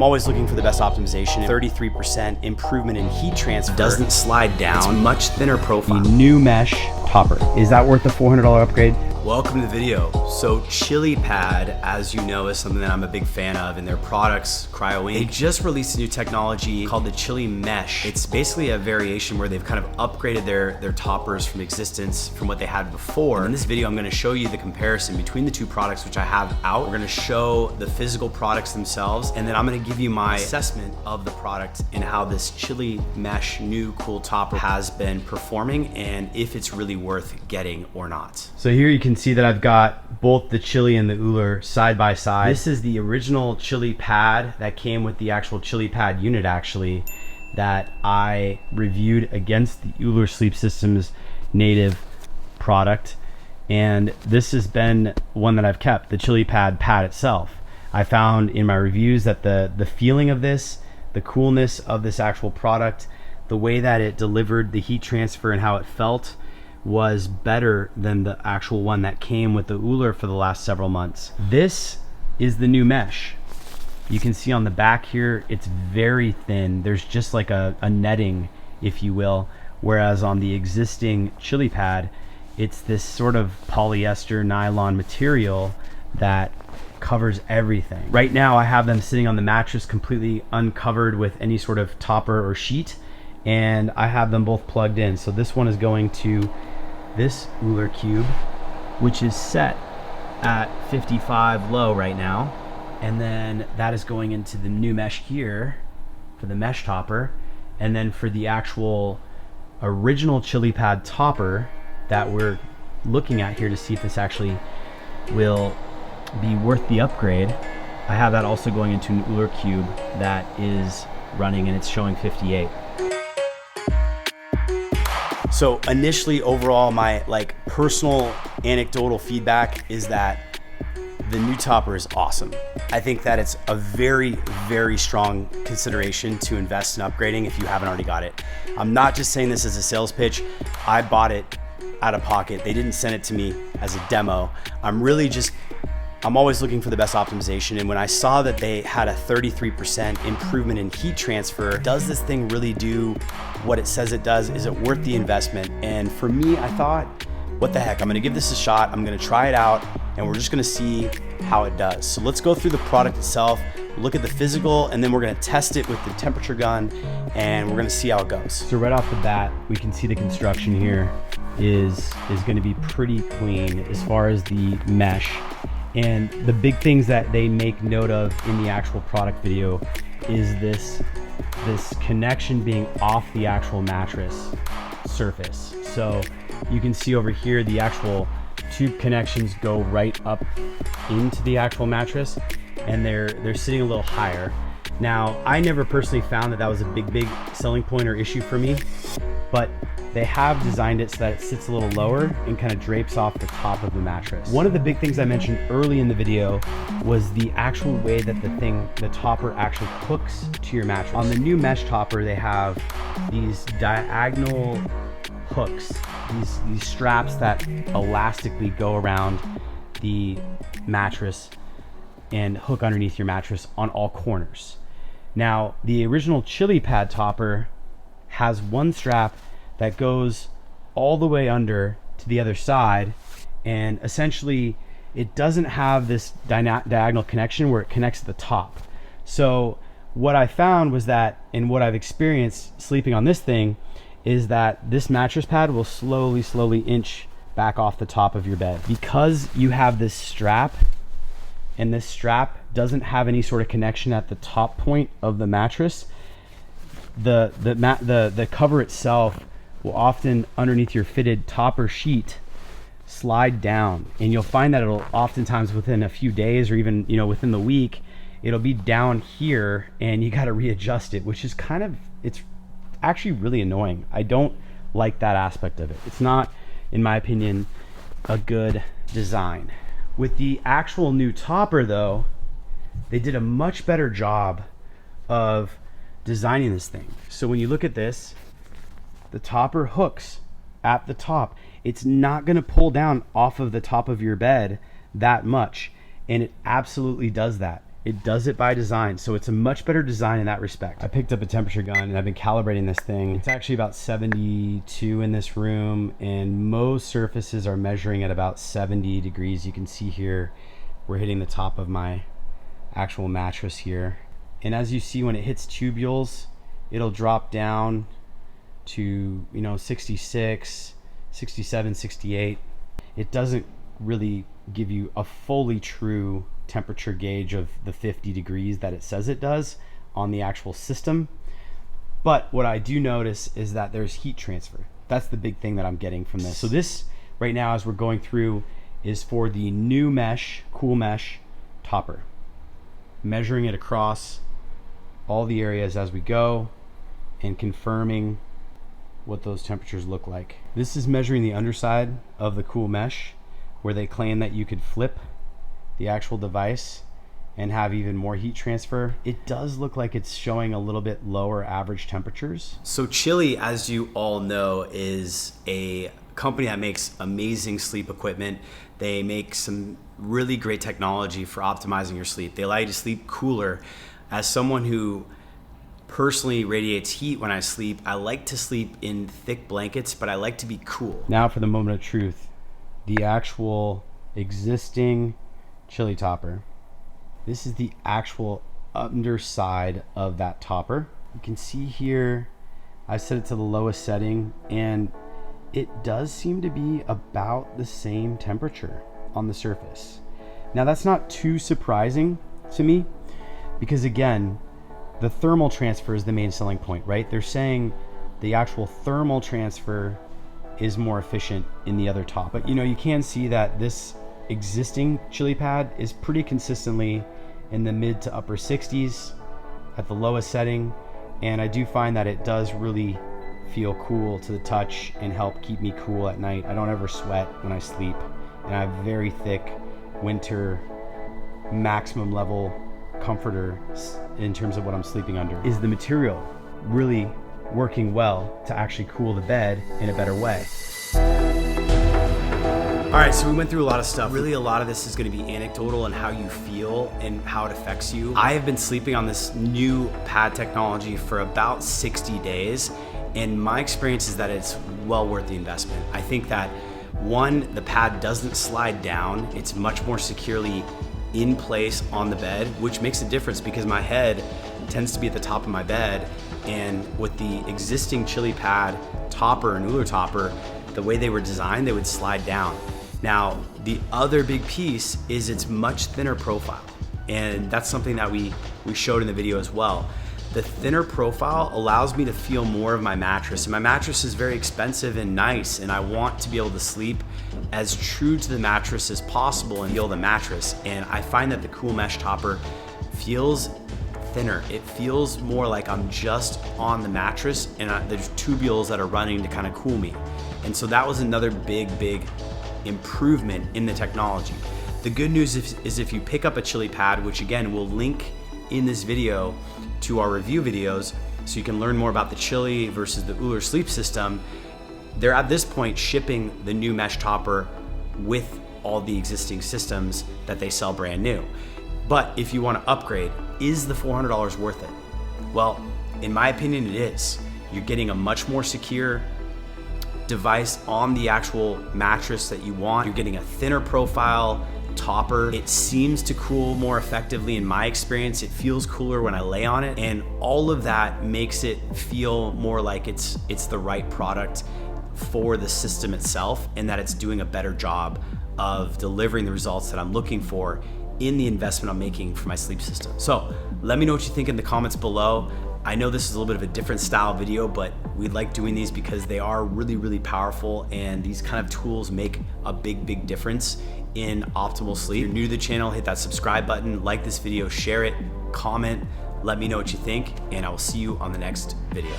I'm always looking for the best optimization. 33% improvement in heat transfer. Doesn't slide down. It's much thinner profile. The new mesh topper. Is that worth the $400 upgrade? Welcome to the video. So ChiliPad, as you know, is something that I'm a big fan of, and their products, Cryo Ink, they just released a new technology called the Chili Mesh. It's basically a variation where they've kind of upgraded their toppers from existence from what they had before. In this video, I'm gonna show you the comparison between the two products, which I have out. We're gonna show the physical products themselves, and then I'm gonna give you my assessment of the product and how this Chili Mesh new cool topper has been performing and if it's really worth getting or not. So here you can see that I've got both the Chili and the Uller side by side. This is the original ChiliPad that came with the actual ChiliPad unit actually that I reviewed against the Uller Sleep Systems native product. And this has been one that I've kept, the ChiliPad pad itself. I found in my reviews that the feeling of this, the coolness of this actual product, the way that it delivered the heat transfer and how it felt was better than the actual one that came with the Uller for the last several months. This is the new mesh. You can see on the back here, it's very thin. There's just like a netting, if you will, whereas on the existing ChiliPad, it's this sort of polyester nylon material that covers everything. Right now I have them sitting on the mattress completely uncovered with any sort of topper or sheet, and I have them both plugged in. So this one is going to this Uller cube, which is set at 55 low right now, and then that is going into the new mesh here for the mesh topper, and then for the actual original ChiliPad topper that we're looking at here to see if this actually will be worth the upgrade, I have that also going into an Uller cube that is running, and it's showing 58. So initially, overall, my personal anecdotal feedback is that the new topper is awesome. I think that it's a very, very strong consideration to invest in upgrading if you haven't already got it. I'm not just saying this as a sales pitch. I bought it out of pocket. They didn't send it to me as a demo. I'm always looking for the best optimization, and when I saw that they had a 33% improvement in heat transfer, does this thing really do what it says it does? Is it worth the investment? And for me, I thought, what the heck, I'm gonna give this a shot, I'm gonna try it out, and we're just gonna see how it does. So let's go through the product itself, look at the physical, and then we're gonna test it with the temperature gun, and we're gonna see how it goes. So right off the bat, we can see the construction here is gonna be pretty clean as far as the mesh. And the big things that they make note of in the actual product video is this connection being off the actual mattress surface. So you can see over here the actual tube connections go right up into the actual mattress, and they're sitting a little higher. Now, I never personally found that was a big selling point or issue for me, but they have designed it so that it sits a little lower and kind of drapes off the top of the mattress. One of the big things I mentioned early in the video was the actual way that the topper actually hooks to your mattress. On the new mesh topper, they have these diagonal hooks, these straps that elastically go around the mattress and hook underneath your mattress on all corners. Now, the original ChiliPad topper has one strap that goes all the way under to the other side, and essentially it doesn't have this diagonal connection where it connects to the top. So what I found was that, and what I've experienced sleeping on this thing, is that this mattress pad will slowly inch back off the top of your bed. Because you have this strap, and this strap doesn't have any sort of connection at the top point of the mattress, the cover itself will often, underneath your fitted topper sheet, slide down, and you'll find that it'll oftentimes within a few days or even within the week, it'll be down here, and you got to readjust it, which is it's actually really annoying. I don't like that aspect of it. It's not, in my opinion, a good design. With the actual new topper though, they did a much better job of designing this thing. So when you look at this, the topper hooks at the top. It's not going to pull down off of the top of your bed that much, and it absolutely does that. It does it by design, so it's a much better design in that respect. I picked up a temperature gun and I've been calibrating this thing. It's actually about 72 in this room, and most surfaces are measuring at about 70 degrees. You can see here, we're hitting the top of my actual mattress here. And as you see, when it hits tubules, it'll drop down to, 66, 67, 68. It doesn't really give you a fully true temperature gauge of the 50 degrees that it says it does on the actual system. But what I do notice is that there's heat transfer. That's the big thing that I'm getting from this. So this right now, as we're going through, is for the new mesh, cool mesh topper. Measuring it across all the areas as we go and confirming what those temperatures look like. This is measuring the underside of the cool mesh, where they claim that you could flip the actual device and have even more heat transfer. It does look like it's showing a little bit lower average temperatures. So Chili, as you all know, is a company that makes amazing sleep equipment. They make some really great technology for optimizing your sleep. They allow you to sleep cooler. As someone who personally radiates heat when I sleep, I like to sleep in thick blankets, but I like to be cool. Now for the moment of truth, the actual existing chili topper. This is the actual underside of that topper. You can see here, I set it to the lowest setting, and it does seem to be about the same temperature on the surface. Now that's not too surprising to me, because again, the thermal transfer is the main selling point, right? They're saying the actual thermal transfer is more efficient in the other top. But you can see that this existing ChiliPad is pretty consistently in the mid to upper 60s at the lowest setting. And I do find that it does really feel cool to the touch and help keep me cool at night. I don't ever sweat when I sleep, and I have very thick winter maximum level comforter in terms of what I'm sleeping under. Is the material really working well to actually cool the bed in a better way? All right, so we went through a lot of stuff. Really, a lot of this is going to be anecdotal and how you feel and how it affects you. I have been sleeping on this new pad technology for about 60 days, and my experience is that it's well worth the investment. I think that, one, the pad doesn't slide down. It's much more securely in place on the bed, which makes a difference because my head tends to be at the top of my bed, and with the existing ChiliPad topper and Uller topper, the way they were designed, they would slide down. Now, the other big piece is it's much thinner profile, and that's something that we showed in the video as well. The thinner profile allows me to feel more of my mattress, and my mattress is very expensive and nice, and I want to be able to sleep as true to the mattress as possible and feel the mattress. And I find that the cool mesh topper feels thinner. It feels more like I'm just on the mattress, and there's tubules that are running to kind of cool me. And so that was another big improvement in the technology. The good news is if you pick up a ChiliPad, which again, we'll link in this video to our review videos, so you can learn more about the Chili versus the Uller sleep system. They're at this point shipping the new mesh topper with all the existing systems that they sell brand new. But if you want to upgrade, is the $400 worth it? Well, in my opinion, it is. You're getting a much more secure device on the actual mattress that you want. You're getting a thinner profile topper. It seems to cool more effectively in my experience. It feels cooler when I lay on it, and all of that makes it feel more like it's the right product for the system itself, and that it's doing a better job of delivering the results that I'm looking for in the investment I'm making for my sleep system. So let me know what you think in the comments below. I know this is a little bit of a different style video, but we like doing these because they are really powerful, and these kind of tools make a big difference in optimal sleep. If you're new to the channel, hit that subscribe button, like this video, share it, comment, let me know what you think, and I will see you on the next video.